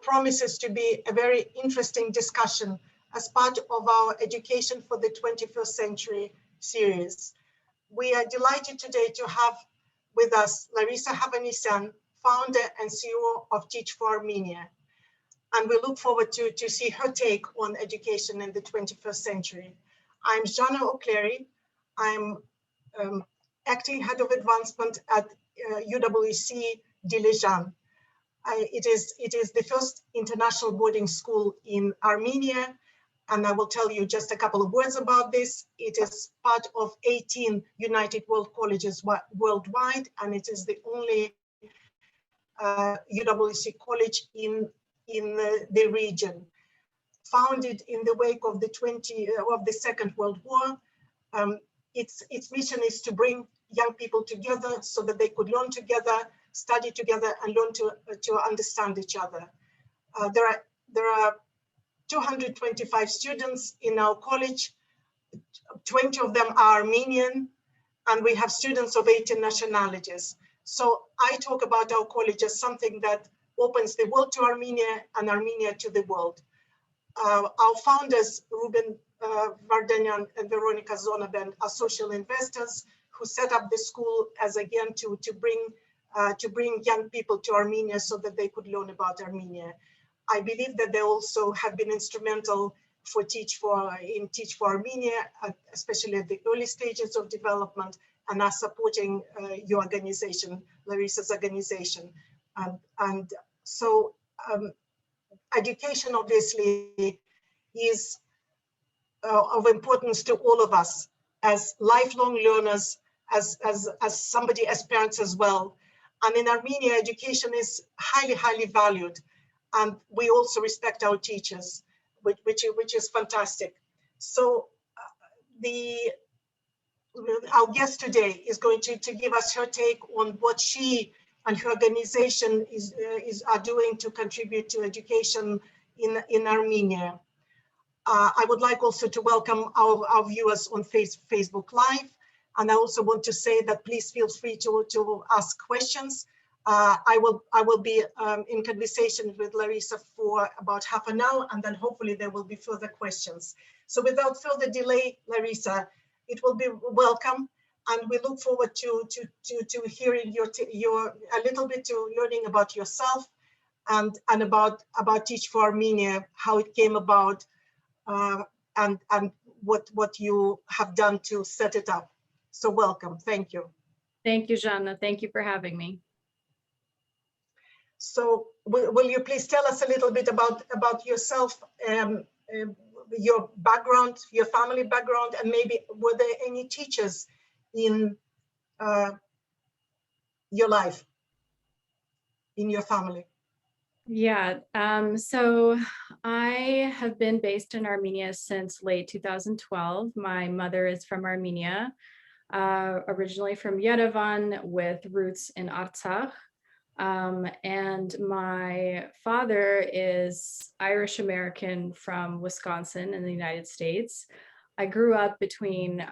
promises to be a very interesting discussion as part of our Education for the 21st Century series. We are delighted today to have with us Larisa Hovannisian, founder and CEO of Teach for Armenia. And we look forward to see her take on education in the 21st century. I'm Jana O'Clery. I'm acting head of advancement at UWC Dilijan. It is the first international boarding school in Armenia, and I will tell you just a couple of words about this. It is part of 18 United World Colleges worldwide, and it is the only UWC college in the region. Founded in the wake of the Second World War, its mission is to bring young people together so that they could learn together, study together, and learn to understand each other. There are 225 students in our college. 20 of them are Armenian, and we have students of 18 nationalities. So I talk about our college as something that opens the world to Armenia and Armenia to the world. Our founders, Ruben Vardanyan and Veronica Zonabend, are social investors who set up the school as, again, to bring young people to Armenia so that they could learn about Armenia. I believe that they also have been instrumental in Teach for Armenia, especially at the early stages of development, and are supporting your organization, Larisa's organization. Education obviously is of importance to all of us as lifelong learners, as somebody, as parents as well. And in Armenia, education is highly, highly valued. And we also respect our teachers, which is fantastic. So our guest today is going to give us her take on what she and her organization are doing to contribute to education in Armenia. I would like also to welcome our viewers on Facebook Live. And I also want to say that please feel free to ask questions. I will be in conversation with Larisa for about half an hour, and then hopefully there will be further questions. So without further delay, Larisa, it will be welcome, and we look forward to hearing a little bit, to learning about yourself and about Teach for Armenia, how it came about, and what you have done to set it up. So welcome. Thank you. Thank you, Jana. Thank you for having me. So will you please tell us a little bit about yourself, your background, your family background, and maybe were there any teachers in your life, in your family? Yeah, so I have been based in Armenia since late 2012. My mother is from Armenia, originally from Yerevan with roots in Artsakh. And my father is Irish American from Wisconsin in the United States. I grew up between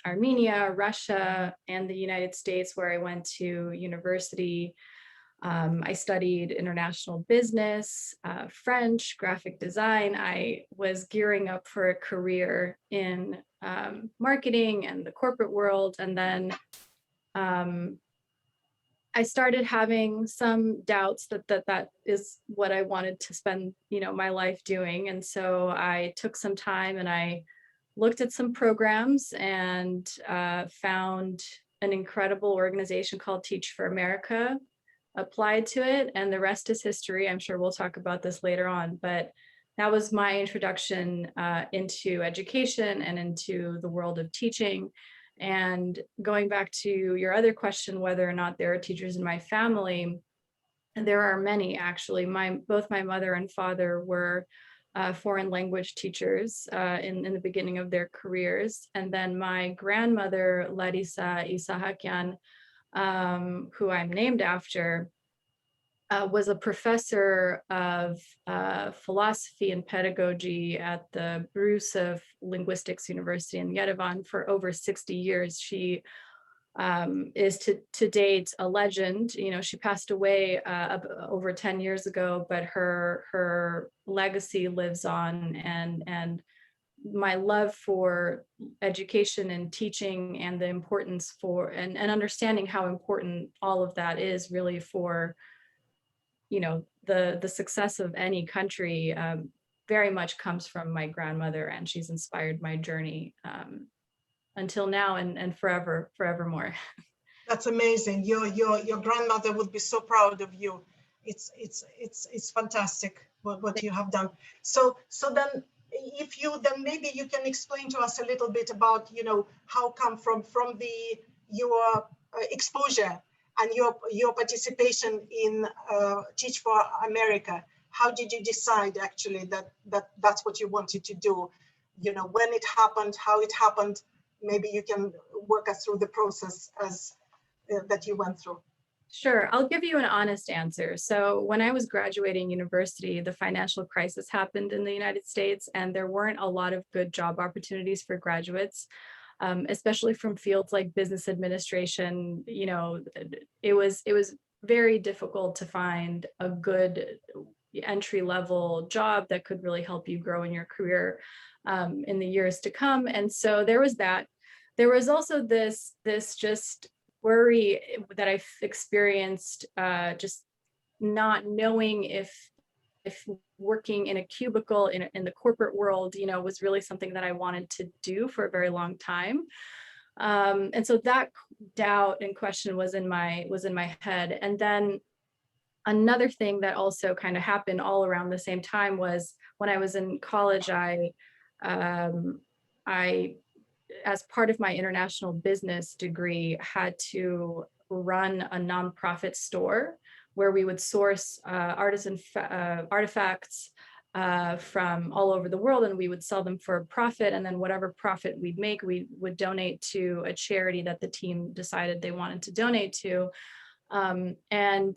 Armenia, Russia, and the United States, where I went to university. I studied international business, French, graphic design. I was gearing up for a career in marketing and the corporate world. And then I started having some doubts that is what I wanted to spend, my life doing. And so I took some time and I looked at some programs and found an incredible organization called Teach for America, applied to it, and the rest is history. I'm sure we'll talk about this later on, but that was my introduction into education and into the world of teaching. And going back to your other question, whether or not there are teachers in my family, there are many actually. Both my mother and father were foreign language teachers in the beginning of their careers. And then my grandmother, Larisa Hovannisian, who I'm named after, was a professor of philosophy and pedagogy at the Bruce of Linguistics University in Yerevan for over 60 years. She is to date a legend. You know, she passed away over 10 years ago, but her legacy lives on, and my love for education and teaching and the importance for and understanding how important all of that is really for, you know, the success of any country, very much comes from my grandmother, and she's inspired my journey until now and forevermore. That's amazing. Your grandmother would be so proud of you. It's fantastic what you have done. So then, if you then maybe you can explain to us a little bit about, you know, how come from the your exposure and your participation in Teach for America. How did you decide actually that that's what you wanted to do? You know, when it happened, how it happened. Maybe you can work us through the process as that you went through. Sure, I'll give you an honest answer. So when I was graduating university, the financial crisis happened in the United States, and there weren't a lot of good job opportunities for graduates, especially from fields like business administration. You know, it was very difficult to find a good entry level job that could really help you grow in your career in the years to come. And so there was that. There was also this just worry that I've experienced, just not knowing if working in a cubicle in the corporate world, you know, was really something that I wanted to do for a very long time. And so that doubt and question was in my head. And then another thing that also kind of happened all around the same time was when I was in college, I as part of my international business degree, had to run a nonprofit store where we would source artisan artifacts from all over the world, and we would sell them for a profit. And then whatever profit we'd make, we would donate to a charity that the team decided they wanted to donate to. And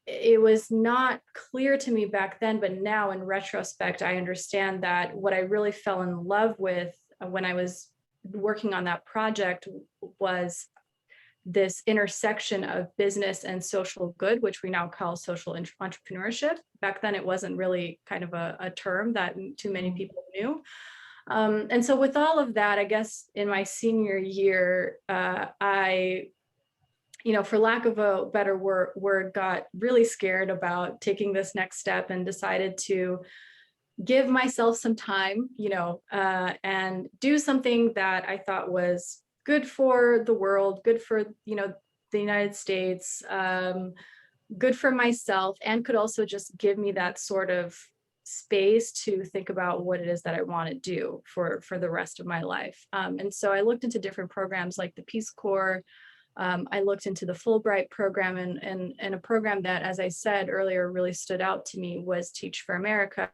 it was not clear to me back then, but now in retrospect, I understand that what I really fell in love with when I was working on that project was this intersection of business and social good, which we now call social entrepreneurship. Back then, it wasn't really kind of a term that too many people knew. And so with all of that, I guess in my senior year, I, you know, for lack of a better word, got really scared about taking this next step and decided to give myself some time, you know, and do something that I thought was good for the world, good for, you know, the United States, good for myself, and could also just give me that sort of space to think about what it is that I want to do for the rest of my life. And so I looked into different programs like the Peace Corps. I looked into the Fulbright program, and a program that, as I said earlier, really stood out to me was Teach for America.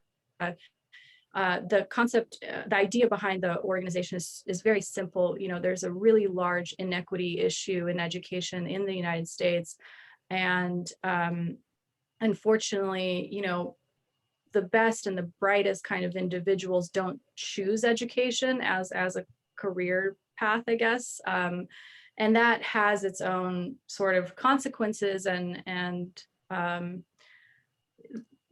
The concept, the idea behind the organization is very simple. You know, there's a really large inequity issue in education in the United States. And unfortunately, you know, the best and the brightest kind of individuals don't choose education as a career path, I guess. And that has its own sort of consequences, and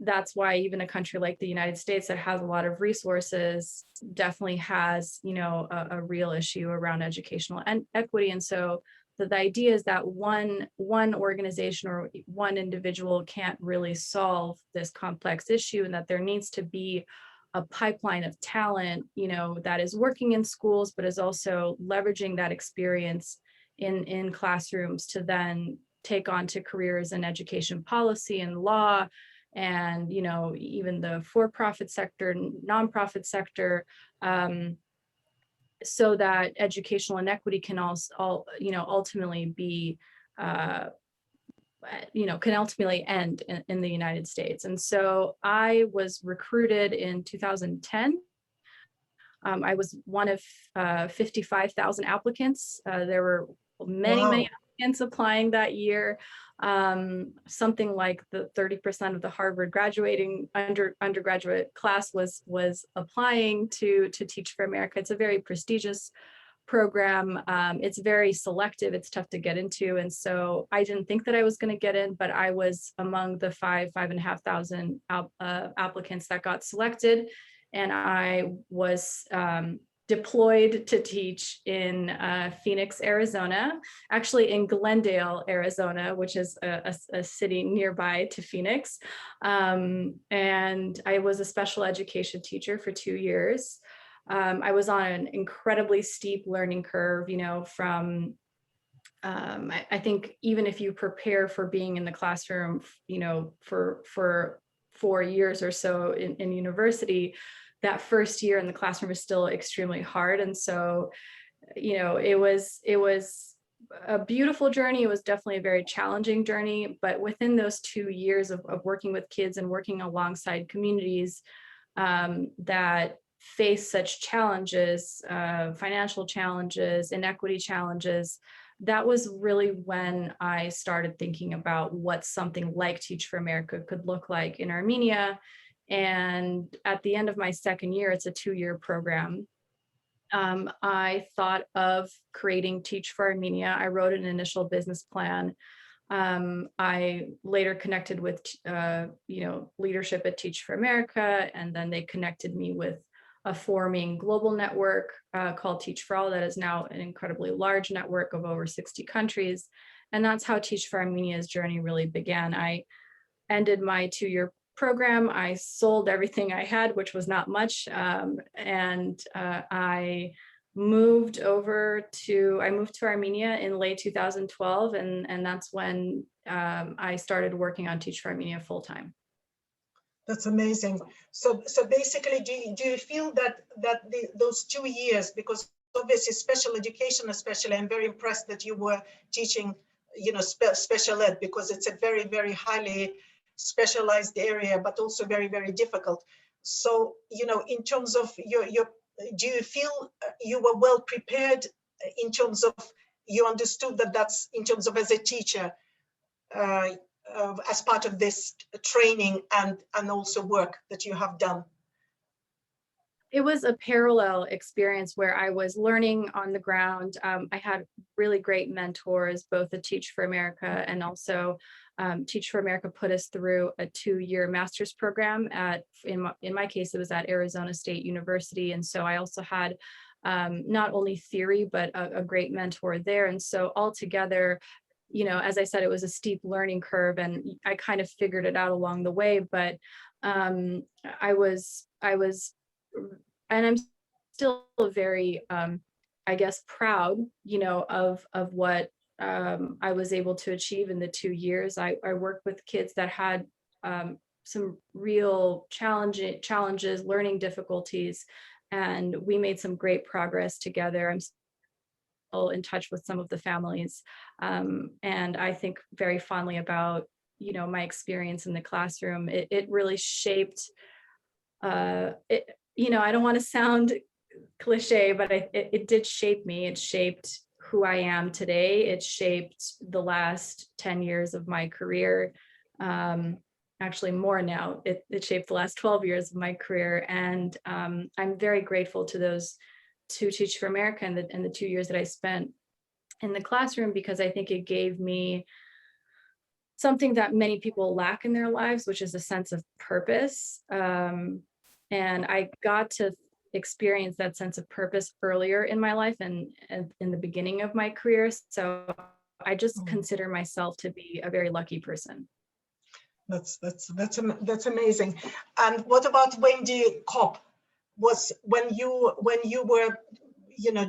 that's why even a country like the United States that has a lot of resources definitely has, you know, a real issue around educational equity. And so the idea is that one organization or one individual can't really solve this complex issue, and that there needs to be a pipeline of talent, you know, that is working in schools, but is also leveraging that experience in classrooms to then take on to careers in education policy and law, and, you know, even the for-profit sector, nonprofit sector, so that educational inequity can also, you know, ultimately be, you know, can ultimately end in the United States. And so I was recruited in 2010. I was one of 55,000 applicants. There were many applicants applying that year. Something like the 30% of the Harvard graduating undergraduate class was applying to Teach for America. It's a very prestigious program. It's very selective. It's tough to get into. And so I didn't think that I was going to get in, but I was among the 5,500 applicants that got selected. And I was deployed to teach in Phoenix, Arizona, actually in Glendale, Arizona, which is a city nearby to Phoenix. And I was a special education teacher for 2 years. I was on an incredibly steep learning curve, you know, from I think even if you prepare for being in the classroom, you know, for 4 years or so in university, that first year in the classroom is still extremely hard. And so, you know, it was a beautiful journey. It was definitely a very challenging journey, but within those 2 years of working with kids and working alongside communities that face such challenges, financial challenges, inequity challenges, that was really when I started thinking about what something like Teach for America could look like in Armenia. And at the end of my second year, it's a 2-year program, I thought of creating Teach for Armenia. I wrote an initial business plan. I later connected with, you know, leadership at Teach for America, and then they connected me with a forming global network called Teach for All that is now an incredibly large network of over 60 countries. And that's how Teach for Armenia's journey really began. I ended my 2-year program. I sold everything I had, which was not much. And I moved to Armenia in late 2012. And that's when I started working on Teach for Armenia full time. That's amazing. So basically, do you feel that those 2 years, because obviously special education, especially, I'm very impressed that you were teaching, you know, special ed, because it's a very, very highly specialized area, but also very, very difficult. So, you know, in terms of your do you feel you were well prepared in terms of you understood that that's in terms of as a teacher, as part of this training and also work that you have done? It was a parallel experience where I was learning on the ground. I had really great mentors, both at Teach for America and also Teach for America put us through a 2-year master's program in my case, it was at Arizona State University. And so I also had not only theory, but a great mentor there. And so altogether, you know, as I said, it was a steep learning curve and I kind of figured it out along the way, but I was, and I'm still very, I guess, proud, you know, of what I was able to achieve in the 2 years. I worked with kids that had some real challenges, learning difficulties, and we made some great progress together. I'm still in touch with some of the families, and I think very fondly about, you know, my experience in the classroom. It really shaped, you know, I don't want to sound cliche, but it did shape me. It shaped who I am today. It shaped the last 10 years of my career. Actually more now, it shaped the last 12 years of my career. And I'm very grateful to Teach for America and the 2 years that I spent in the classroom, because I think it gave me something that many people lack in their lives, which is a sense of purpose. And I got to experience that sense of purpose earlier in my life and in the beginning of my career. So I just consider myself to be a very lucky person. That's amazing. And what about Wendy Kopp? Was when you were, you know,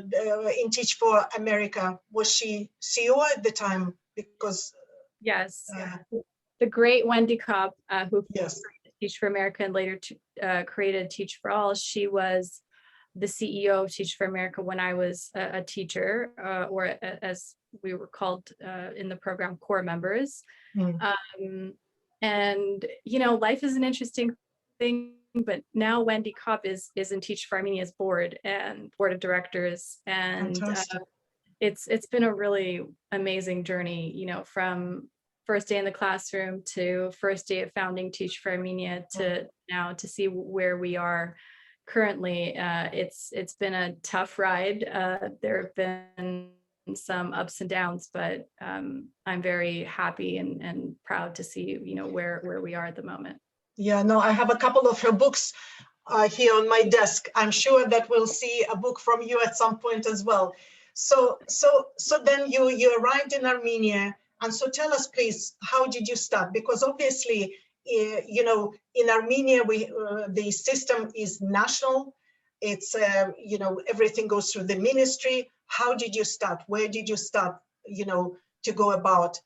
in Teach for America, was she CEO at the time? Because yes, the great Wendy Kopp, who yes. Teach for America and later created Teach for All. She was the CEO of Teach for America when I was a teacher, or as we were called in the program, core members. And, you know, life is an interesting thing, but now Wendy Kopp is in Teach for Armenia's board of directors. And it's been a really amazing journey, you know, from first day in the classroom to first day of founding Teach for Armenia to now to see where we are currently, it's been a tough ride. There have been some ups and downs, but I'm very happy and proud to see, where we are at the moment. Yeah, no, I have a couple of her books here on my desk. I'm sure that we'll see a book from you at some point as well. So then you arrived in Armenia, and so tell us, please, how did you start? Because obviously, in Armenia, the system is national. It's everything goes through the ministry. How did you start? Where did you start? To go about.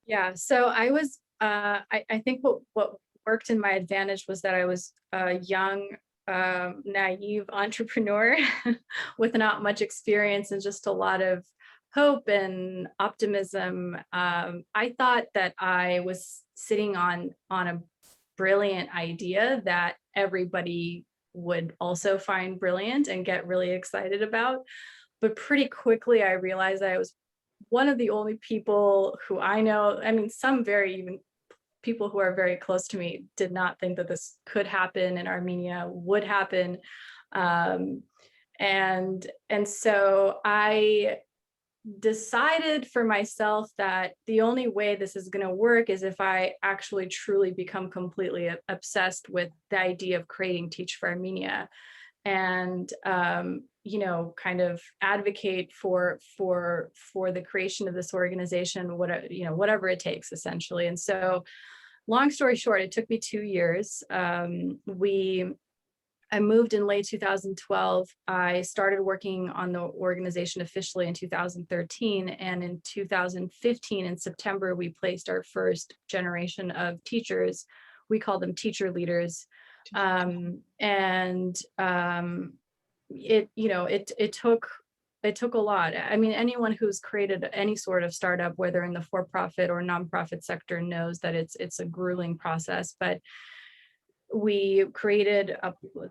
Yeah, so I was. I think what worked in my advantage was that I was a young, naive entrepreneur with not much experience and just a lot of hope and optimism. I thought that I was sitting on a brilliant idea that everybody would also find brilliant and get really excited about. But pretty quickly, I realized I was one of the only people who I know. I mean, some very even people who are very close to me did not think that this could happen in Armenia, would happen. And so I decided for myself that the only way this is going to work is if I actually truly become completely obsessed with the idea of creating Teach for Armenia, and kind of advocate for the creation of this organization, whatever it takes, essentially. And so, long story short, it took me 2 years. I moved in late 2012. I started working on the organization officially in 2013. And in 2015, in September, we placed our first generation of teachers. We call them teacher leaders. It took a lot. I mean, anyone who's created any sort of startup, whether in the for-profit or nonprofit sector, knows that it's a grueling process. But we created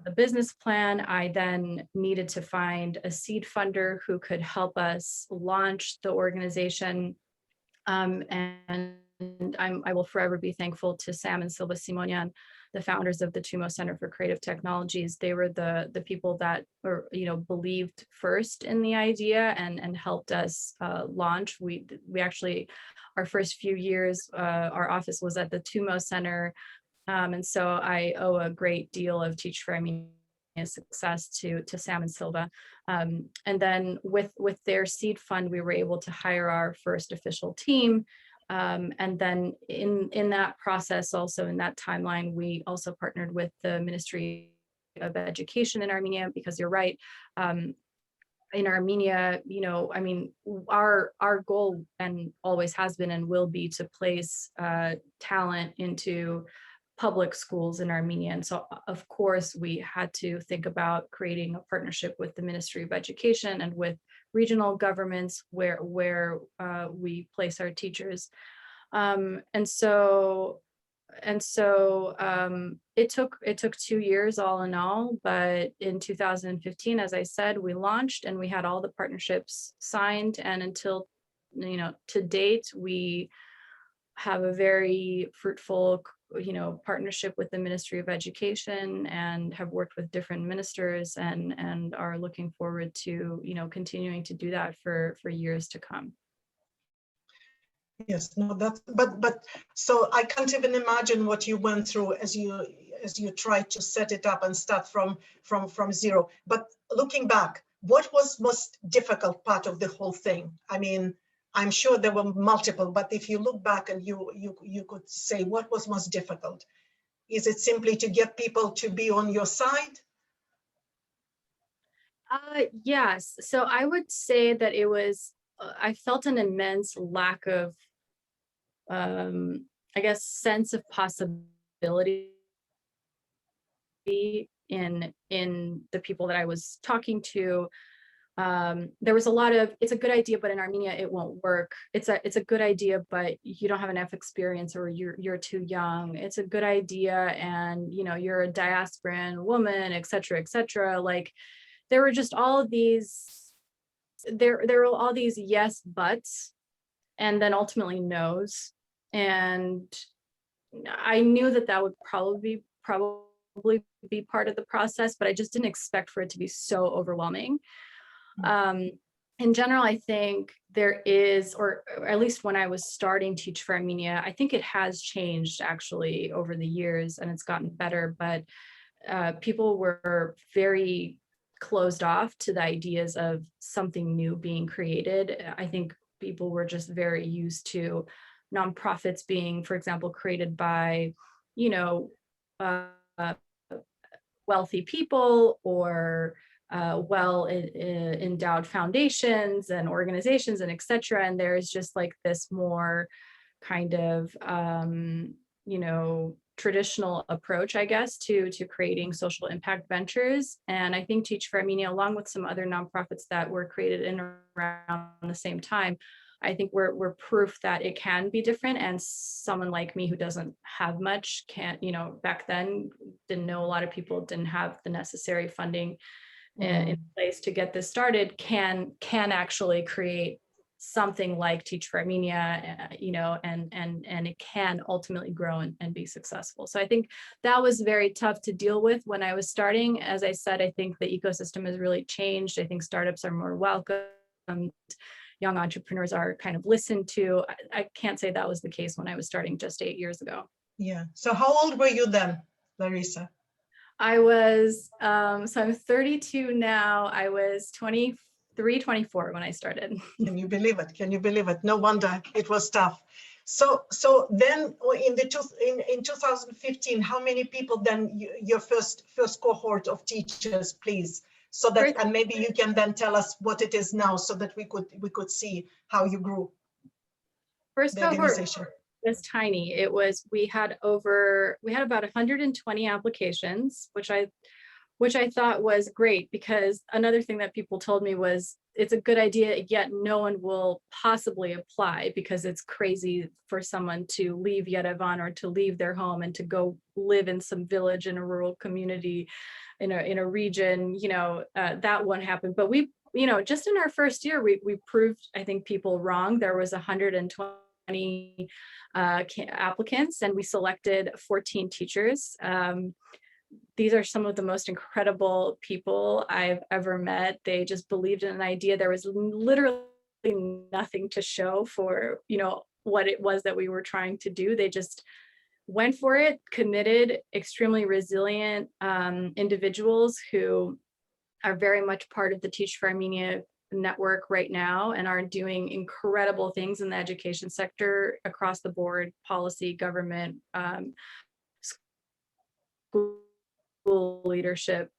the business plan. I then needed to find a seed funder who could help us launch the organization. And I will forever be thankful to Sam and Silva Simonian, the founders of the TUMO Center for Creative Technologies. They were the people that believed first in the idea and helped us launch. We actually, our first few years, our office was at the TUMO Center. And so I owe a great deal of Teach for Armenia success to Sam and Silva. And then with their seed fund, we were able to hire our first official team. And then in that process, also in that timeline, we also partnered with the Ministry of Education in Armenia, because you're right. In Armenia, our goal, and always has been and will be, to place talent into public schools in Armenia. And so, of course, we had to think about creating a partnership with the Ministry of Education and with regional governments where we place our teachers. And so it took 2 years all in all, but in 2015, as I said, we launched and we had all the partnerships signed. And until, to date, we have a very fruitful partnership with the Ministry of Education, and have worked with different ministers, and are looking forward to continuing to do that for years to come. Yes, no, but so I can't even imagine what you went through as you tried to set it up and start from zero. But looking back, what was most difficult part of the whole thing? I mean, I'm sure there were multiple, but if you look back and you could say, what was most difficult? Is it simply to get people to be on your side? Yes. So I would say that it was, I felt an immense lack of, sense of possibility in the people that I was talking to. There was a lot of, it's a good idea, but in Armenia it won't work. It's a good idea, but you don't have enough experience, or you're too young. It's a good idea, and you're a diasporan woman, et cetera. Like, there were just all of these, there were all these yes buts, and then ultimately no's. And I knew that would probably be part of the process, but I just didn't expect for it to be so overwhelming. In general, I think there is, or at least when I was starting Teach for Armenia, I think it has changed actually over the years and it's gotten better, but people were very closed off to the ideas of something new being created. I think people were just very used to nonprofits being, for example, created by, wealthy people or endowed foundations and organizations and etc. And there's just like this more kind of traditional approach, I guess, to creating social impact ventures. And I think Teach for Armenia, along with some other nonprofits that were created in around the same time, I think we're proof that it can be different. And someone like me who doesn't have much, can't, back then didn't know, a lot of people didn't have the necessary funding in place to get this started, can actually create something like Teach for Armenia, and it can ultimately grow and be successful. So I think that was very tough to deal with when I was starting. As I said, I think the ecosystem has really changed. I think startups are more welcomed. Young entrepreneurs are kind of listened to. I can't say that was the case when I was starting just 8 years ago. Yeah. So how old were you then, Larisa? I was, so I'm 32 now. I was 23, 24 when I started. Can you believe it? Can you believe it? No wonder it was tough. So then in 2015, how many people then your first cohort of teachers, please? So that, and maybe you can then tell us what it is now so that we could see how you grew. First cohort was tiny. It was, we had about 120 applications, which I thought was great, because another thing that people told me was it's a good idea, yet no one will possibly apply because it's crazy for someone to leave Yerevan or to leave their home and to go live in some village in a rural community in a region, that won't happen. But we, just in our first year, we proved, I think, people wrong. There was 120 applicants and we selected 14 teachers. These are some of the most incredible people I've ever met. They just believed in an idea. There was literally nothing to show for, what it was that we were trying to do. They just went for it, committed, extremely resilient individuals who are very much part of the Teach for Armenia network right now and are doing incredible things in the education sector across the board, policy, government, school leadership,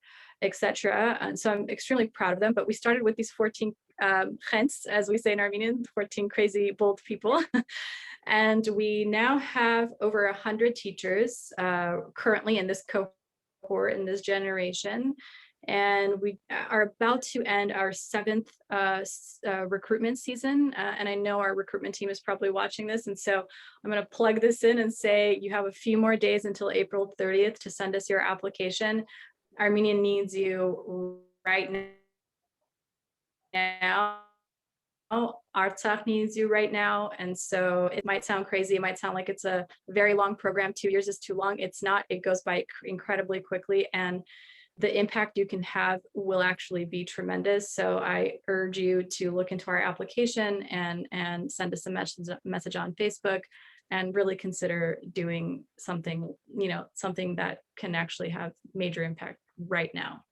etc. And so I'm extremely proud of them. But we started with these 14 gens, as we say in Armenian, 14 crazy, bold people. And we now have over 100 teachers currently in this cohort, in this generation. And we are about to end our 7th recruitment season. And I know our recruitment team is probably watching this. And so I'm going to plug this in and say you have a few more days until April 30th to send us your application. Armenia needs you right now. Artsakh needs you right now. And so it might sound crazy. It might sound like it's a very long program. 2 years is too long. It's not. It goes by incredibly quickly. And the impact you can have will actually be tremendous. So I urge you to look into our application and send us a message on Facebook and really consider doing something, something that can actually have major impact right now.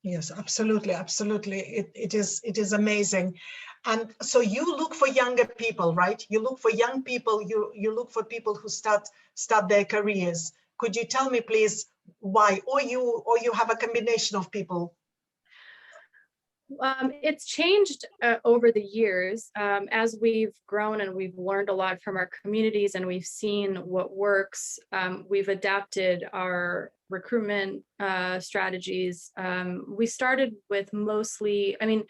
Yes, absolutely, absolutely. It is amazing. And so you look for younger people, right? You look for young people, you look for people who start their careers. Could you tell me, please, why? Or you have a combination of people? It's changed over the years as we've grown and we've learned a lot from our communities and we've seen what works. We've adapted our recruitment strategies. We started with mostly, in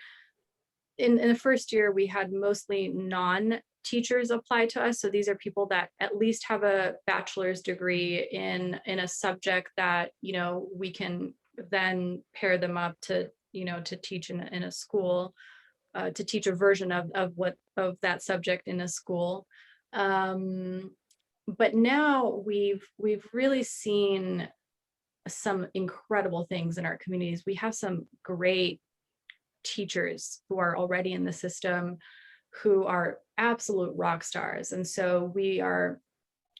the first year, we had mostly non-teachers apply to us. So these are people that at least have a bachelor's degree in a subject that, we can then pair them up to teach in a school, to teach a version of that subject in a school. But now we've really seen some incredible things in our communities. We have some great teachers who are already in the system who are absolute rock stars. And so we are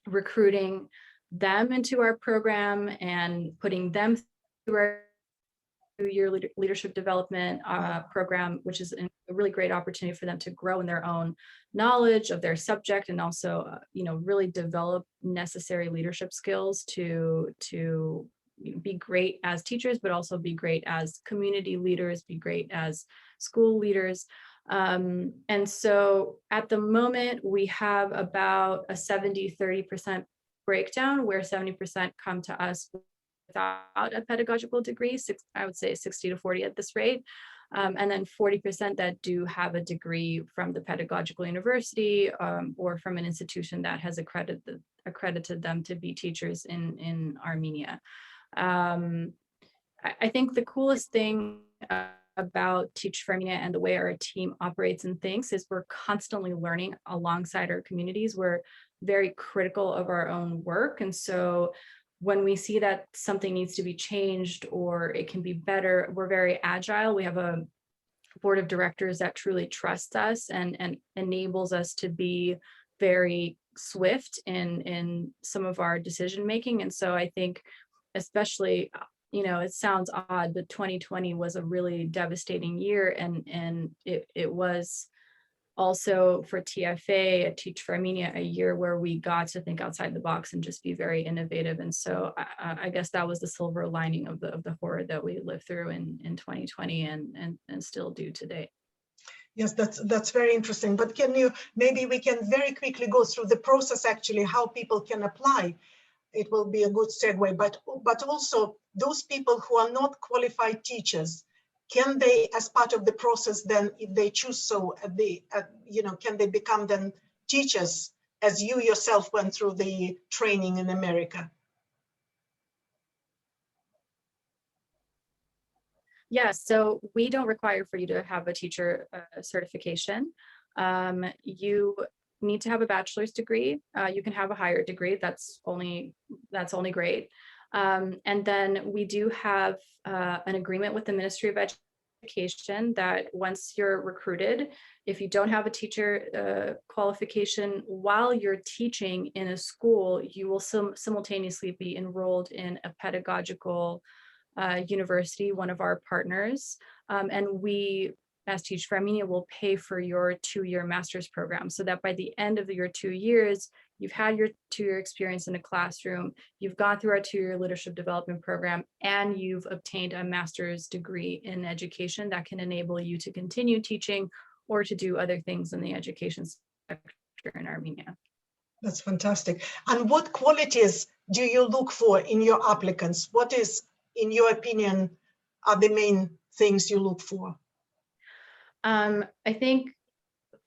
recruiting them into our program and putting them through our 2-year leadership development program, which is a really great opportunity for them to grow in their own knowledge of their subject, and also really develop necessary leadership skills to be great as teachers, but also be great as community leaders, be great as school leaders. And so at the moment, we have about a 70-30% breakdown, where 70% come to us without a pedagogical degree, I would say 60-40 at this rate. And then 40% that do have a degree from the pedagogical university or from an institution that has accredited them to be teachers in Armenia. I think the coolest thing about Teach for Armenia and the way our team operates and thinks is we're constantly learning alongside our communities. We're very critical of our own work. And so when we see that something needs to be changed or it can be better, we're very agile. We have a board of directors that truly trusts us and enables us to be very swift in some of our decision making. And so I think, especially, it sounds odd, but 2020 was a really devastating year, and it was also for TFA, Teach for Armenia, a year where we got to think outside the box and just be very innovative. And so I guess that was the silver lining of the horror that we lived through in 2020 and still do today. Yes, that's very interesting. But maybe we can very quickly go through the process, actually, how people can apply. It will be a good segue, but also those people who are not qualified teachers, can they, as part of the process, then, if they choose so, can they become then teachers, as you yourself went through the training in America? Yeah, so we don't require for you to have a teacher certification. You need to have a bachelor's degree. You can have a higher degree. That's only great. And then we do have an agreement with the Ministry of Education that once you're recruited, if you don't have a teacher qualification while you're teaching in a school, you will simultaneously be enrolled in a pedagogical university, one of our partners, and we, as Teach for Armenia, will pay for your 2-year master's program, so that by the end of your 2 years, you've had your 2-year experience in a classroom, you've gone through our 2-year leadership development program, and you've obtained a master's degree in education that can enable you to continue teaching or to do other things in the education sector in Armenia. That's fantastic. And what qualities do you look for in your applicants? What is, in your opinion, are the main things you look for? I think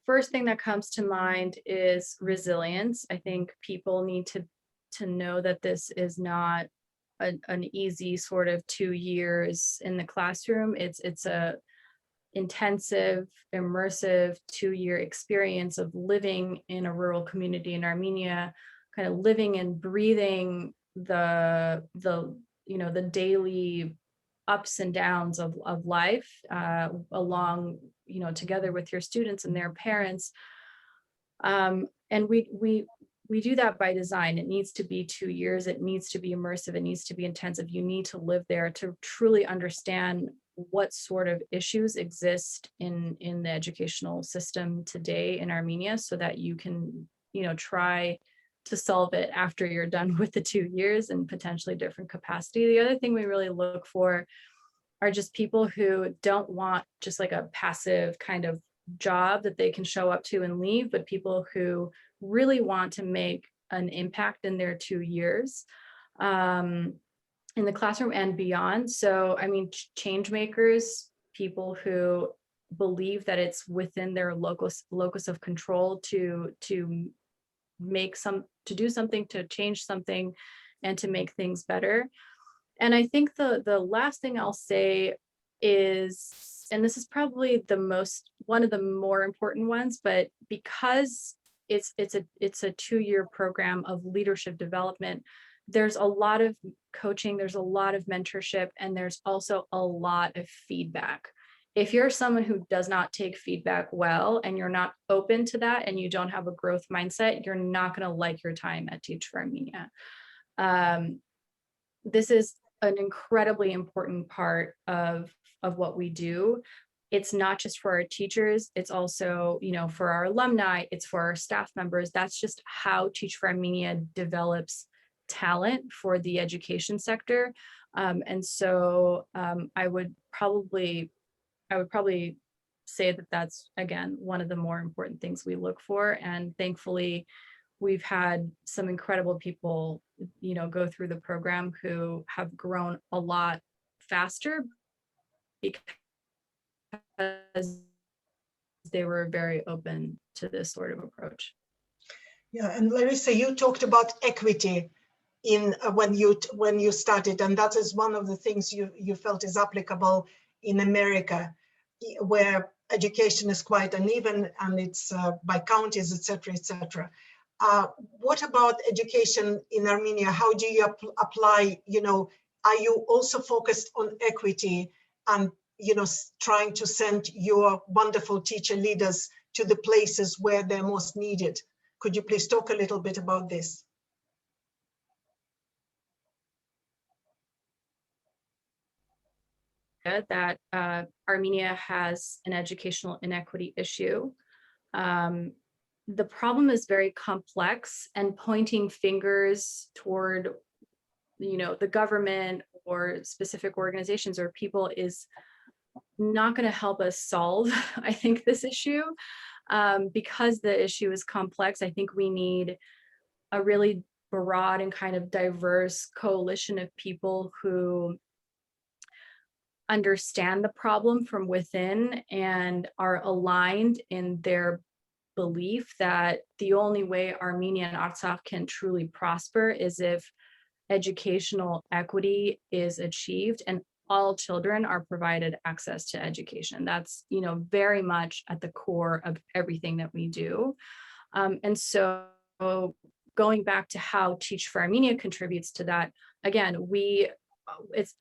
first thing that comes to mind is resilience. I think people need to know that this is not an easy sort of 2 years in the classroom. It's a intensive, immersive 2-year experience of living in a rural community in Armenia, kind of living and breathing the daily ups and downs of life along, together with your students and their parents. And we do that by design. It needs to be 2 years. It needs to be immersive. It needs to be intensive. You need to live there to truly understand what sort of issues exist in the educational system today in Armenia, so that you can, try to solve it after you're done with the 2 years in potentially different capacity. The other thing we really look for are just people who don't want just like a passive kind of job that they can show up to and leave, but people who really want to make an impact in their 2 years in the classroom and beyond. So, I mean, change makers, people who believe that it's within their locus of control to do something, to change something, and to make things better. And I think the last thing I'll say is, and this is probably one of the more important ones, but because it's a 2-year program of leadership development, there's a lot of coaching, there's a lot of mentorship, and there's also a lot of feedback. If you're someone who does not take feedback well, and you're not open to that, and you don't have a growth mindset, you're not going to like your time at Teach for Armenia. This is an incredibly important part of what we do. It's not just for our teachers, it's also, you know, for our alumni, it's for our staff members. That's just how Teach for Armenia develops talent for the education sector. And so I would probably say that that's, again, one of the more important things we look for. And thankfully, we've had some incredible people, you know, go through the program who have grown a lot faster because they were very open to this sort of approach. Yeah, and Larisa, you talked about equity in when you started, and that is one of the things you felt is applicable in America, where education is quite uneven and it's by counties, etc., etc. What about education in Armenia? How do you apply? You know, are you also focused on equity and, you know, trying to send your wonderful teacher leaders to the places where they're most needed? Could you please talk a little bit about this? That Armenia has an educational inequity issue. The problem is very complex, and pointing fingers toward, you know, the government or specific organizations or people is not going to help us solve, I think, this issue. Because the issue is complex, I think we need a really broad and kind of diverse coalition of people who understand the problem from within and are aligned in their belief that the only way Armenia and Artsakh can truly prosper is if educational equity is achieved and all children are provided access to education. That's, you know, very much at the core of everything that we do. And so going back to how Teach for Armenia contributes to that, again, it's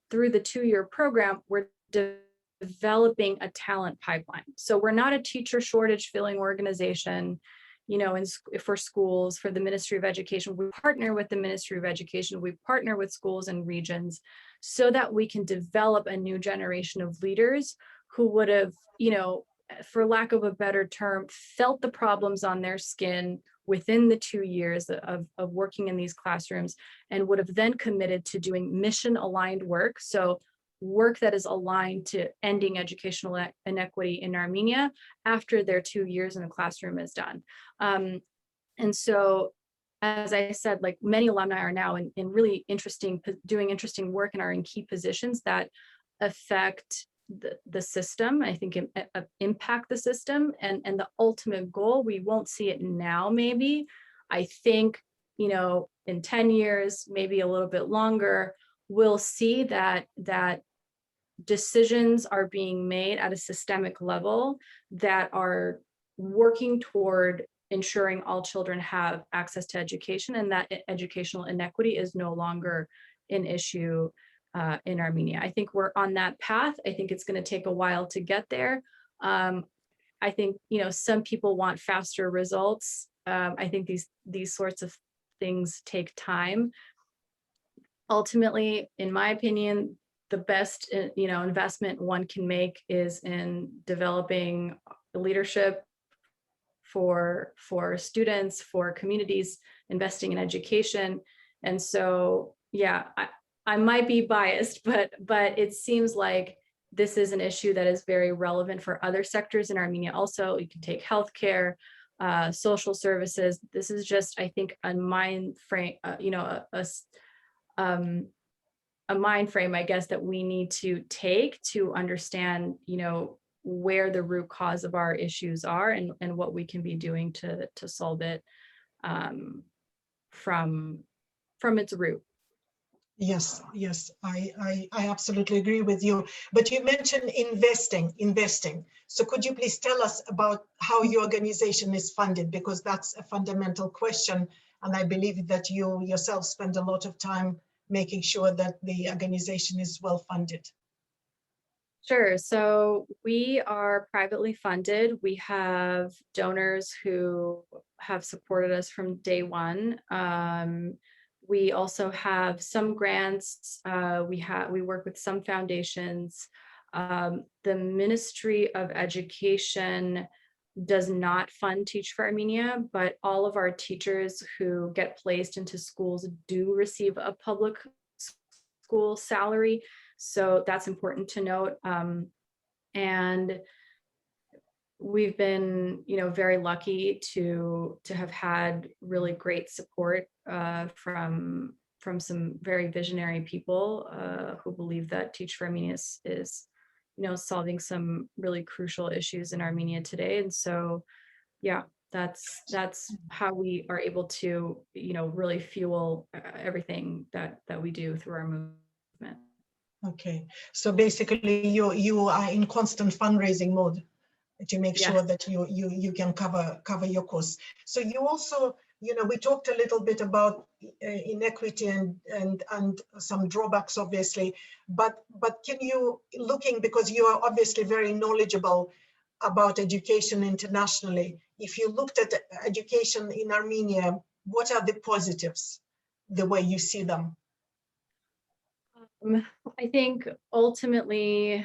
through the 2-year program, we're developing a talent pipeline. So we're not a teacher shortage filling organization, you know, for schools, for the Ministry of Education. We partner with the Ministry of Education. We partner with schools and regions so that we can develop a new generation of leaders who would have, you know, for lack of a better term, felt the problems on their skin within the 2 years of working in these classrooms, and would have then committed to doing mission aligned work. So work that is aligned to ending educational inequity in Armenia after their 2 years in the classroom is done. And so, as I said, like, many alumni are now in really doing interesting work and are in key positions that affect the system, I think, impact the system, and the ultimate goal, we won't see it now, maybe. I think, you know, in 10 years, maybe a little bit longer, we'll see that decisions are being made at a systemic level that are working toward ensuring all children have access to education, and that educational inequity is no longer an issue in Armenia. I think we're on that path. I think it's going to take a while to get there. I think, you know, some people want faster results. I think these sorts of things take time. Ultimately, in my opinion, the best, you know, investment one can make is in developing leadership for students, for communities, investing in education. And so, yeah, I might be biased, but it seems like this is an issue that is very relevant for other sectors in Armenia. Also, you can take healthcare, social services. This is just, I think, a mind frame, you know, a mind frame, I guess, that we need to take to understand, you know, where the root cause of our issues are and what we can be doing to solve it from its root. Yes, I absolutely agree with you. But you mentioned investing. So could you please tell us about how your organization is funded? Because that's a fundamental question. And I believe that you yourself spend a lot of time making sure that the organization is well funded. Sure. So we are privately funded. We have donors who have supported us from day one. We also have some grants. We work with some foundations. The Ministry of Education does not fund Teach for Armenia, but all of our teachers who get placed into schools do receive a public school salary. So that's important to note. And we've been, very lucky to have had really great support from some very visionary people who believe that Teach for Armenia is solving some really crucial issues in Armenia today. And so, yeah, that's how we are able to, really fuel everything that we do through our movement. Okay, so basically you are in constant fundraising mode to make sure that you can cover your costs. So you also, we talked a little bit about inequity and some drawbacks, obviously, but can you, because you are obviously very knowledgeable about education internationally, if you looked at education in Armenia, what are the positives, the way you see them? I think ultimately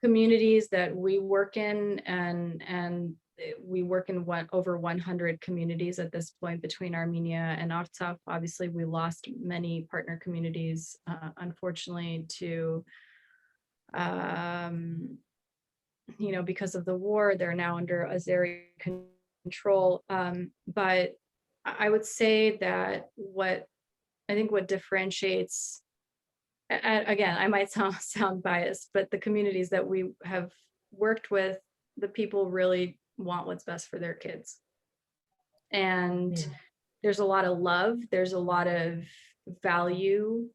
communities that we work in, and we work in over 100 communities at this point between Armenia and Artsakh. Obviously, we lost many partner communities, unfortunately, to because of the war. They're now under Azeri control. But I would say that what differentiates, again, I might sound biased, but the communities that we have worked with, the people really want what's best for their kids. And there's a lot of love, there's a lot of value.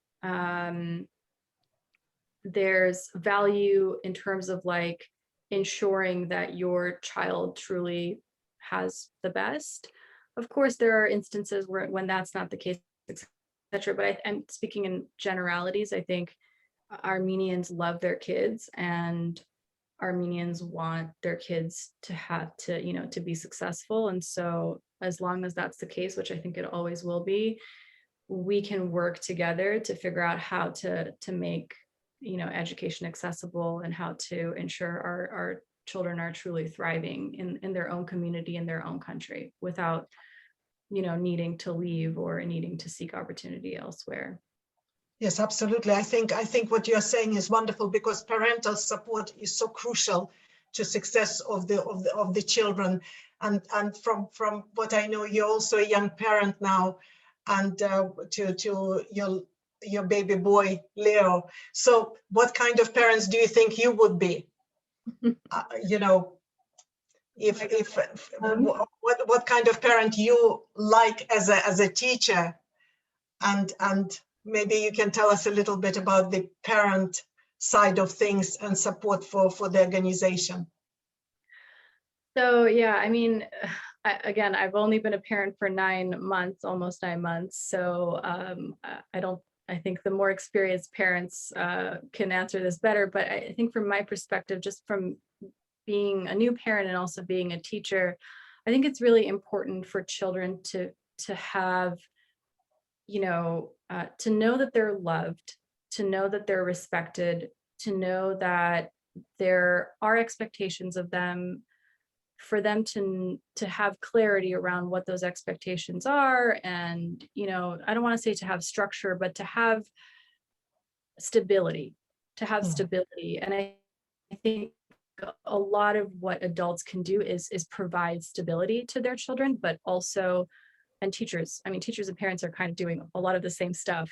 There's value in terms of like ensuring that your child truly has the best. Of course, there are instances when that's not the case, etc. But I'm speaking in generalities. I think Armenians love their kids, and Armenians want their kids to be successful. And so as long as that's the case, which I think it always will be, we can work together to figure out how to make education accessible, and how to ensure our children are truly thriving in their own community, in their own country, without needing to leave or needing to seek opportunity elsewhere. Yes, absolutely. I think what you're saying is wonderful, because parental support is so crucial to success of the children. And from what I know, you're also a young parent now, and to your baby boy Leo. So what kind of parents do you think you would be? What kind of parent you like as a teacher, and maybe you can tell us a little bit about the parent side of things and support for the organization. So yeah, I mean, again, I've only been a parent for 9 months, almost 9 months. So I think the more experienced parents can answer this better. But I think from my perspective, just from being a new parent and also being a teacher, I think it's really important for children to have, to know that they're loved, to know that they're respected, to know that there are expectations of them, for them to have clarity around what those expectations are. And, I don't want to say to have structure, but to have stability, And I think a lot of what adults can do is provide stability to their children, but also, and teachers and parents are kind of doing a lot of the same stuff,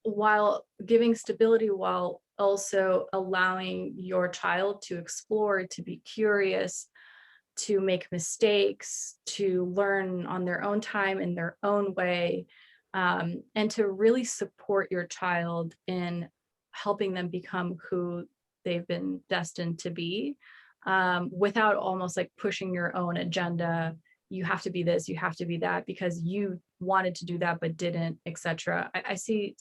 while giving stability, while also allowing your child to explore, to be curious, to make mistakes, to learn on their own time, in their own way, and to really support your child in helping them become who they've been destined to be, without almost like pushing your own agenda, you have to be this, you have to be that because you wanted to do that but didn't, etc. I see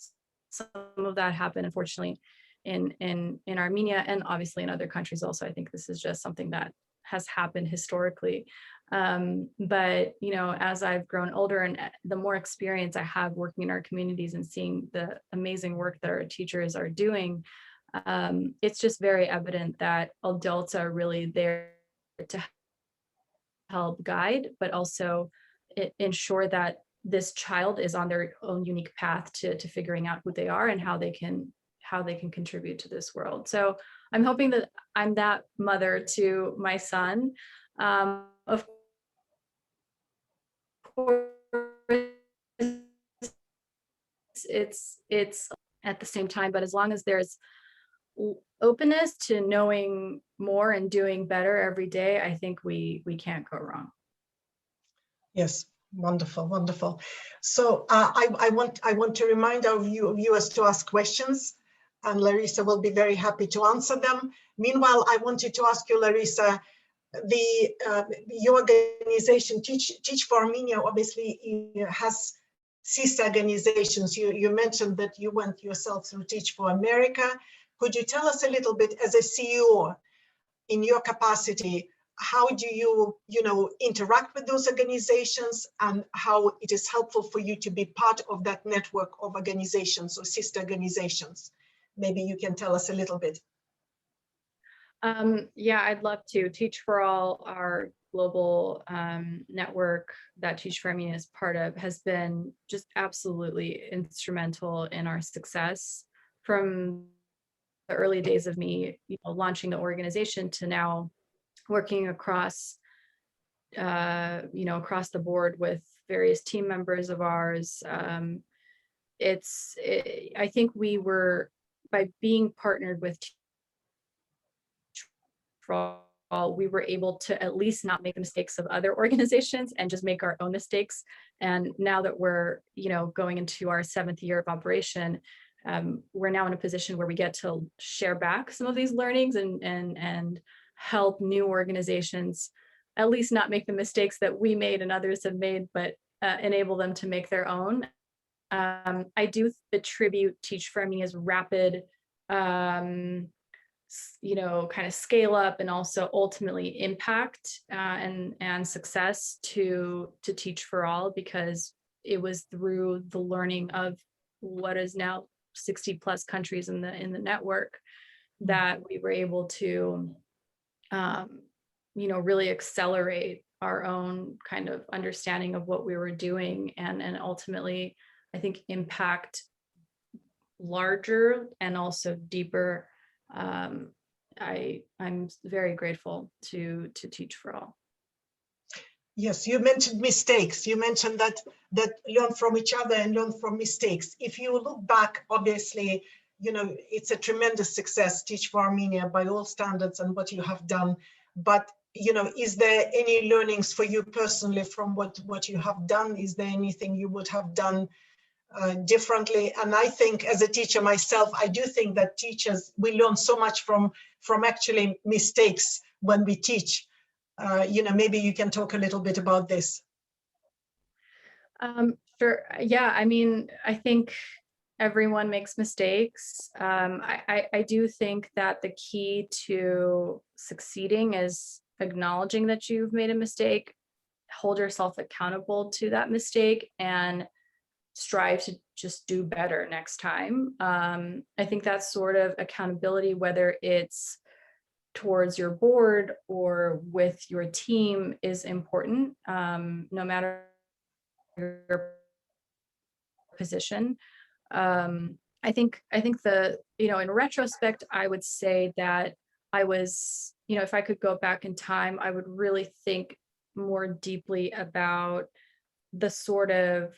some of that happen, unfortunately, in Armenia and obviously in other countries also. I think this is just something that has happened historically. But as I've grown older and the more experience I have working in our communities and seeing the amazing work that our teachers are doing, it's just very evident that adults are really there to help guide, but also ensure that this child is on their own unique path to figuring out who they are and how they can contribute to this world. So I'm hoping that I'm that mother to my son. Of course, it's at the same time, but as long as there's openness to knowing more and doing better every day, I think we can't go wrong. Yes, wonderful, wonderful. So I want to remind our viewers to ask questions, and Larisa will be very happy to answer them. Meanwhile, I wanted to ask you, Larisa, your organization, Teach for Armenia, obviously has sister organizations. You mentioned that you went yourself through Teach for America. Could you tell us a little bit, as a CEO, in your capacity, how do you interact with those organizations, and how it is helpful for you to be part of that network of organizations or sister organizations? Maybe you can tell us a little bit. Yeah, I'd love to. Teach for All, our global network that Teach for Armenia is part of, has been just absolutely instrumental in our success from the early days of me launching the organization to now working across across the board with various team members of ours. I think we were, by being partnered with Teach for All, we were able to at least not make the mistakes of other organizations and just make our own mistakes. And now that we're going into our 7th year of operation, we're now in a position where we get to share back some of these learnings and help new organizations at least not make the mistakes that we made and others have made, but enable them to make their own. I do attribute Teach for Armenia's rapid kind of scale up and also ultimately impact and success to Teach for All, because it was through the learning of what is now 60 plus countries in the network that we were able to really accelerate our own kind of understanding of what we were doing, and ultimately I think impact larger and also deeper. I'm very grateful to Teach for All. Yes, you mentioned mistakes. You mentioned that learn from each other and learn from mistakes. If you look back, obviously, it's a tremendous success, Teach for Armenia, by all standards, and what you have done. But is there any learnings for you personally from what you have done? Is there anything you would have done differently? And I think, as a teacher myself, I do think that teachers, we learn so much from actually mistakes when we teach. Maybe you can talk a little bit about this. Sure. Yeah, I mean, I think everyone makes mistakes. I do think that the key to succeeding is acknowledging that you've made a mistake, hold yourself accountable to that mistake, and strive to just do better next time. I think that sort of accountability, whether it's towards your board or with your team, is important, no matter your position. I think in retrospect, I would say that I was, if I could go back in time, I would really think more deeply about the sort of,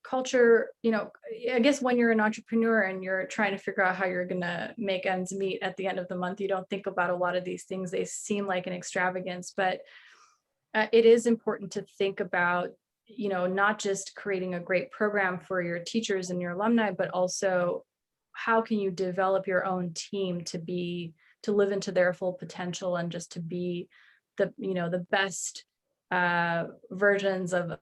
culture, I guess when you're an entrepreneur and you're trying to figure out how you're going to make ends meet at the end of the month, you don't think about a lot of these things. They seem like an extravagance, but it is important to think about, not just creating a great program for your teachers and your alumni, but also how can you develop your own team to live into their full potential and just to be the best versions of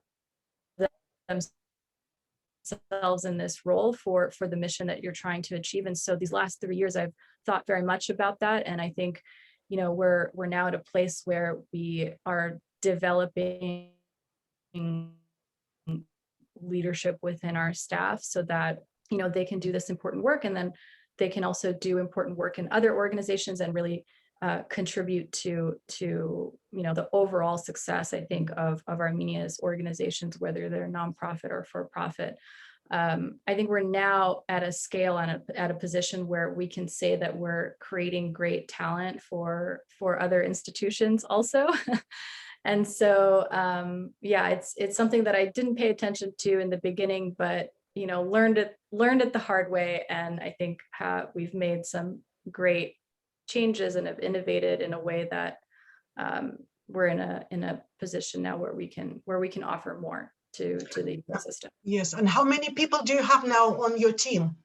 themselves in this role for the mission that you're trying to achieve. And so these last 3 years, I've thought very much about that. And I think, you know, we're now at a place where we are developing leadership within our staff so that, you know, they can do this important work, and then they can also do important work in other organizations and really contribute to you know, the overall success, I think, of Armenia's organizations, whether they're nonprofit or for profit. I think we're now at a scale and at a position where we can say that we're creating great talent for other institutions also. And so, yeah, it's something that I didn't pay attention to in the beginning, but, you know, learned it the hard way. And I think we've made some great changes and have innovated in a way that we're in a position now where we can offer more to the ecosystem. Yes, and how many people do you have now on your team,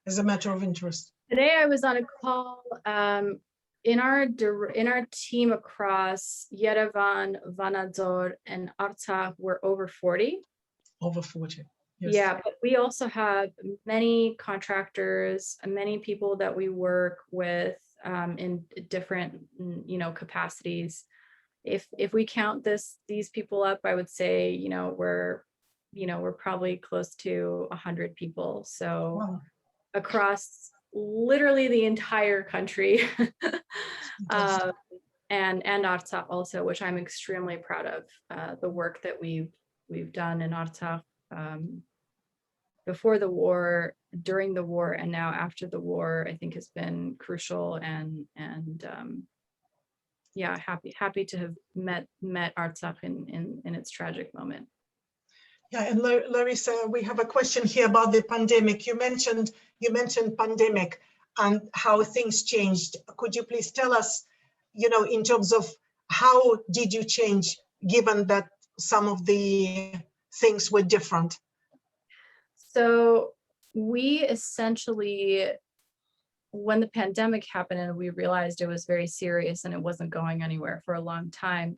as a matter of interest? Today I was on a call in our team across Yerevan, Vanadzor, and Artsakh. We're over 40. Over 40. Yes. Yeah, but we also have many contractors, many people that we work with in different, you know, capacities. If we count these people up, I would say, you know, we're probably close to 100 people. So Wow. Across literally the entire country, and Artsakh also, which I'm extremely proud of, the work that we've done in Artsakh before the war, during the war, and now after the war. I think has been crucial, and yeah, happy to have met Artsakh in its tragic moment. Yeah, and Larisa, we have a question here about the pandemic. You mentioned pandemic and how things changed. Could you please tell us, you know, in terms of how did you change, given that some of the things were different? So we essentially, when the pandemic happened and we realized it was very serious and it wasn't going anywhere for a long time,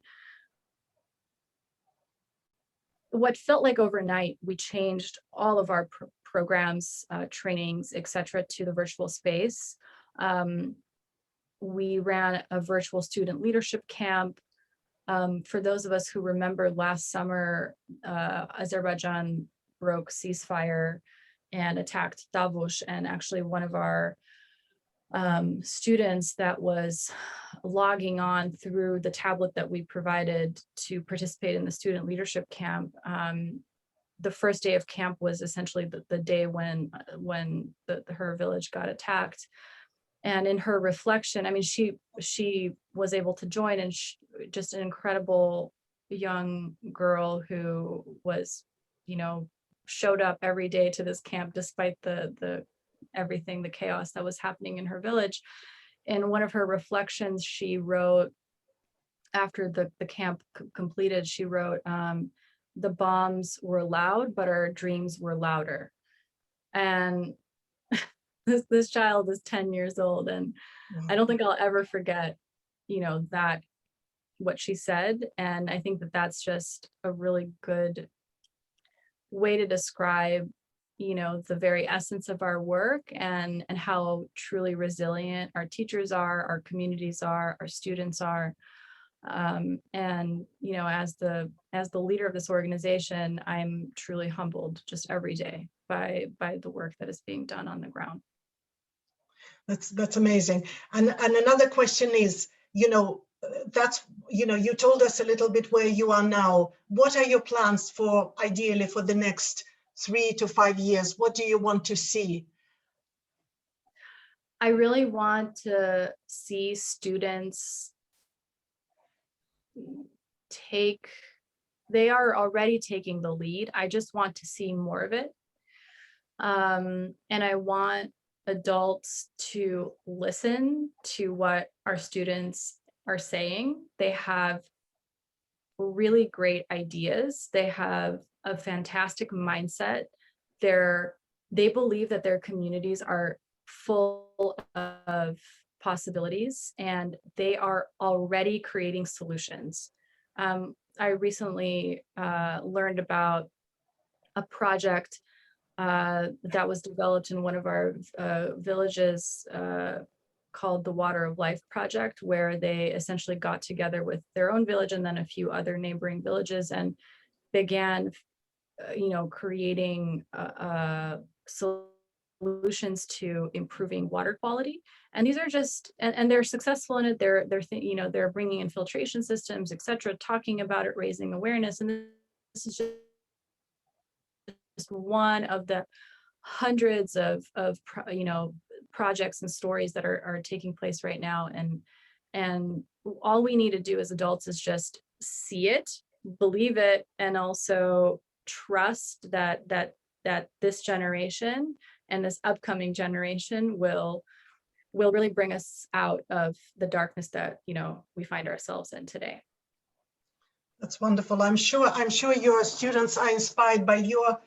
what felt like overnight, we changed all of our programs, trainings, etc., to the virtual space. We ran a virtual student leadership camp. For those of us who remember last summer, Azerbaijan broke ceasefire and attacked Davush, and actually one of our students that was logging on through the tablet that we provided to participate in the student leadership camp. The first day of camp was essentially the day when her village got attacked. And in her reflection, I mean, she was able to join, and just an incredible young girl who was, you know, showed up every day to this camp despite the everything, the chaos that was happening in her village. In one of her reflections, she wrote, after the camp completed, she wrote, "The bombs were loud, but our dreams were louder." And this child is 10 years old, and I don't think I'll ever forget, you know, that what she said. And I think that that's just a really good way to describe, you know, the very essence of our work, and how truly resilient our teachers are, our communities are, our students are. And, you know, as the leader of this organization, I'm truly humbled just every day by the work that is being done on the ground. That's amazing. And another question is, you know, you told us a little bit where you are now. What are your plans for, ideally, for the next 3 to 5 years? What do you want to see? I really want to see students they are already taking the lead. I just want to see more of it. And I want adults to listen to what our students are saying. They have really great ideas. They have a fantastic mindset. They believe that their communities are full of possibilities, and they are already creating solutions. I recently learned about a project that was developed in one of our villages called the Water of Life Project, where they essentially got together with their own village and then a few other neighboring villages and began, creating solutions to improving water quality. And these are just, and they're successful in it. They're bringing in filtration systems, et cetera, talking about it, raising awareness. And this is just one of the hundreds of projects and stories that are taking place right now. And all we need to do as adults is just see it, believe it, and also trust that this generation and this upcoming generation will really bring us out of the darkness that we find ourselves in today. That's wonderful. I'm sure your students are inspired by your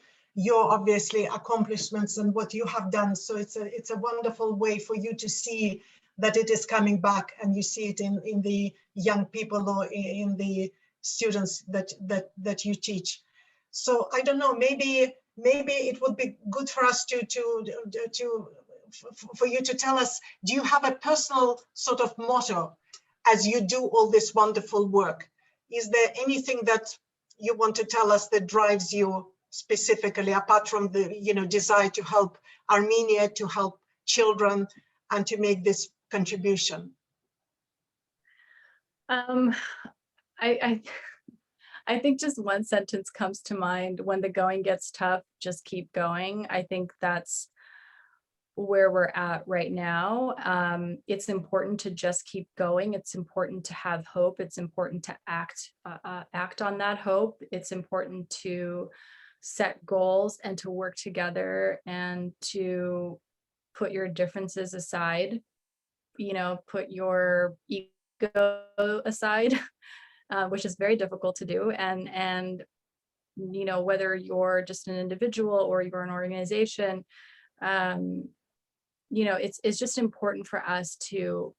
obviously accomplishments and what you have done. So it's a wonderful way for you to see that it is coming back, and you see it in the young people or in the students that you teach. So I don't know, maybe it would be good for us for you to tell us, do you have a personal sort of motto as you do all this wonderful work? Is there anything that you want to tell us that drives you specifically, apart from the desire to help Armenia, to help children, and to make this contribution? I think just one sentence comes to mind: when the going gets tough, just keep going. I think that's where we're at right now. It's important to just keep going. It's important to have hope. It's important to act on that hope. It's important to set goals and to work together and to put your differences aside, put your ego aside, which is very difficult to do. And whether you're just an individual or you're an organization, it's just important for us to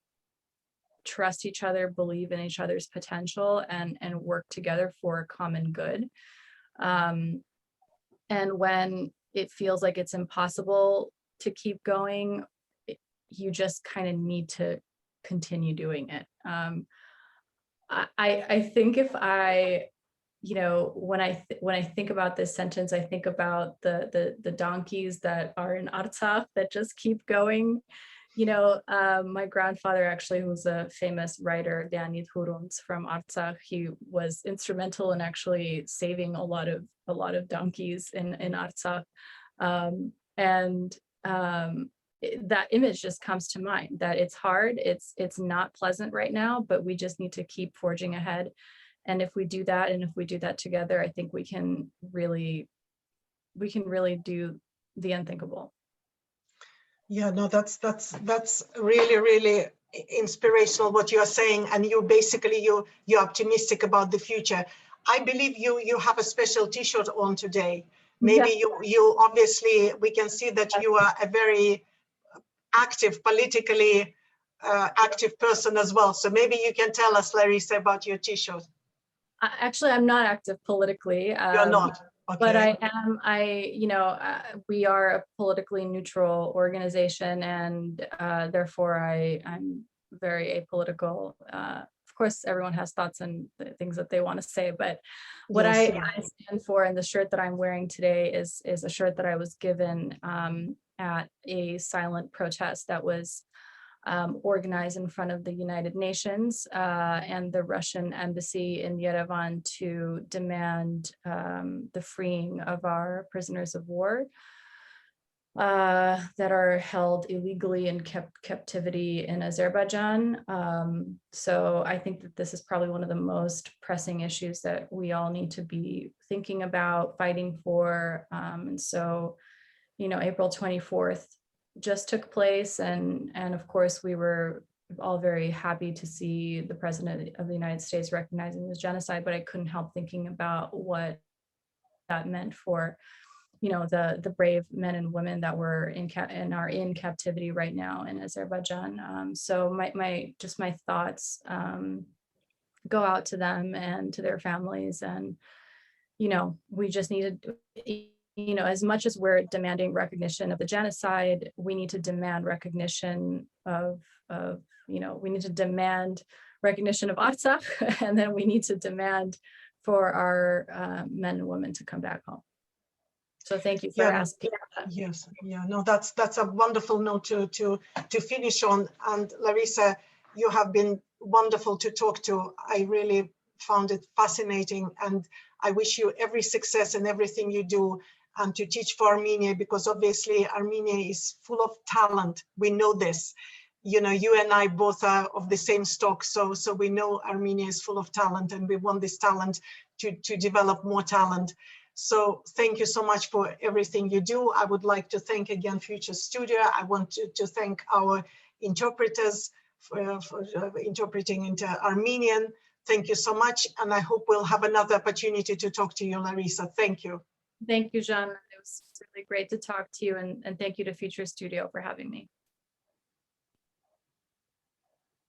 trust each other, believe in each other's potential, and work together for a common good. And when it feels like it's impossible to keep going, you just kind of need to continue doing it. I think if I, when I think about this sentence, I think about the donkeys that are in Artsakh that just keep going. My grandfather, actually, who's a famous writer, Leonid Huruns from Artsakh, he was instrumental in actually saving a lot of donkeys in Artsakh. That image just comes to mind, that it's hard, it's not pleasant right now, but we just need to keep forging ahead. And if we do that, and if we do that together, I think we can really do the unthinkable. Yeah, no, that's really, really inspirational what you're saying, and you're optimistic about the future. I believe you have a special T-shirt on today. Maybe you obviously, we can see that you are a very active, politically active person as well. So maybe you can tell us, Larisa, about your T-shirt. Actually, I'm not active politically. You're not. Okay. But I am, we are a politically neutral organization, and therefore I'm very apolitical. Of course, everyone has thoughts and things that they want to say, but what I stand for, and the shirt that I'm wearing today is a shirt that I was given at a silent protest that was organized in front of the United Nations and the Russian embassy in Yerevan to demand the freeing of our prisoners of war that are held illegally in captivity in Azerbaijan. So I think that this is probably one of the most pressing issues that we all need to be thinking about, fighting for. And so, April 24th just took place, and of course we were all very happy to see the President of the United States recognizing this genocide, but I couldn't help thinking about what that meant for the brave men and women that were are in captivity right now in Azerbaijan. So my thoughts go out to them and to their families. And, we just need to, as much as we're demanding recognition of the genocide, we need to demand recognition of we need to demand recognition of Artsakh, and then we need to demand for our men and women to come back home. So thank you for asking that. Yes, yeah, no, that's a wonderful note to finish on. And Larisa, you have been wonderful to talk to. I really found it fascinating, and I wish you every success in everything you do, and to teach for Armenia, because obviously Armenia is full of talent. We know this. You and I both are of the same stock, so we know Armenia is full of talent, and we want this talent to develop more talent. So thank you so much for everything you do. I would like to thank again Future Studio. I want to thank our interpreters for interpreting into Armenian. Thank you so much, and I hope we'll have another opportunity to talk to you, Larisa. Thank you. Thank you, Jean. It was really great to talk to you, and thank you to Future Studio for having me.